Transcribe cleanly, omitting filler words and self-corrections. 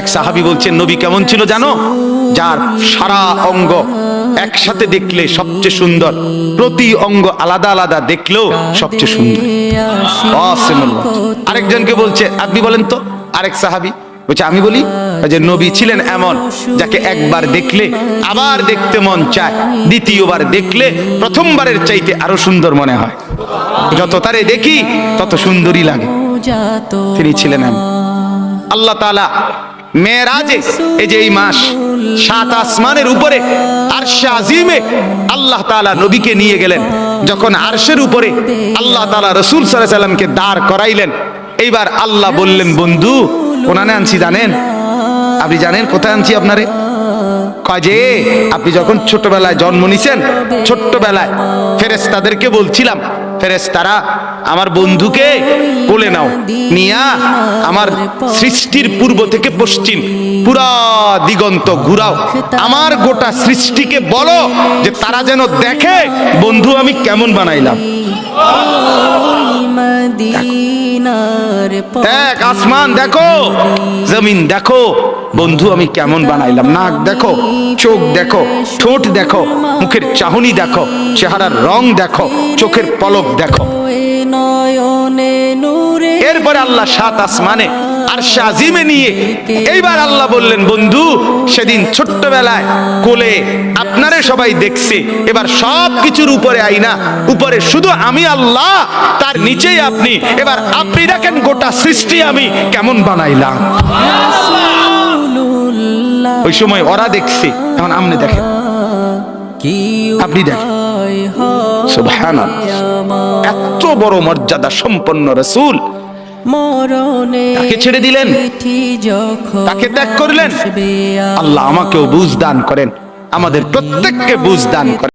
এক সাহাবী বলছেন, নবী কেমন ছিল জানো? যার সারা অঙ্গ একসাথে দেখলে সবচেয়ে সুন্দর, প্রতি অঙ্গ আলাদা আলাদা দেখলেও সবচেয়ে সুন্দর। আরেকজনকে বলছে, আপনি বলেন তো। আরেক সাহাবী বলছে, আমি বলি যে নবী ছিলেন এমন যাকে একবার দেখলে আবার দেখতে মন চায়, দ্বিতীয়বার দেখলে প্রথমবারের চাইতে আরো সুন্দর মনে হয়। যত তারে দেখি তত সুন্দরই লাগে। তিনি ছিলেন এমন। আল্লাহ তাআলা মেরাজে, এই যে এই মাস, 7 আসমানের উপরে আরশে আজিমে আল্লাহ তাআলা নবীকে নিয়ে গেলেন। যখন আরশের উপরে আল্লাহ তাআলা রাসূল সাল্লাল্লাহু আলাইহি সাল্লামকে দাঁড় করাইলেন, এইবার আল্লাহ বললেন, বন্ধু কোনানে আনছি জানেন? আপনি জানেন কোথায় আনছি আপনারে? কয় যে আপনি যখন ছোটবেলায় জন্ম নিছেন, ছোট্টবেলায় ফেরেশতাদেরকে বলছিলাম, ফেরেশতারা আমার বন্ধুকে কোলে নাও, নিয়া আমার সৃষ্টির পূর্ব থেকে পশ্চিম পুরা দিগন্ত ঘুরাও, আমার গোটা সৃষ্টিকে বলো যে তারা যেন দেখে বন্ধু আমি কেমন বানাইলাম। দেখ আসমান দেখো, জমিন দেখো, বন্ধু আমি কেমন বানাইলাম। নাক দেখো, চোখ দেখো, ঠোঁট দেখো, মুখের চাহনি দেখো, চেহারার রং দেখো, চোখের পলক দেখো। এরপরে আল্লাহ 7 আসমানে আরশে আজিমে নিয়ে এইবার আল্লাহ বললেন, বন্ধু সেদিন ছোট্টবেলায় কোলে আপনারে সবাই দেখছে, এবার সব কিছুর উপরে আইনা, উপরে শুধু আমি আল্লাহ, তার নিচেই আপনি, এবার আপনি দেখেন গোটা সৃষ্টি আমি কেমন বানাইলাম। ওই সময় ওরা দেখছে, এখন আপনি দেখেন, আপনি দেখেন। সুবহানাল্লাহ, এত বড় মর্যাদা সম্পন্ন রাসূল, তাকে ছেড়ে দিলেন, তাকে ত্যাগ করলেন। আল্লাহ আমাকেও বুঝ দান করেন, আমাদের প্রত্যেককে বুঝ দান করেন।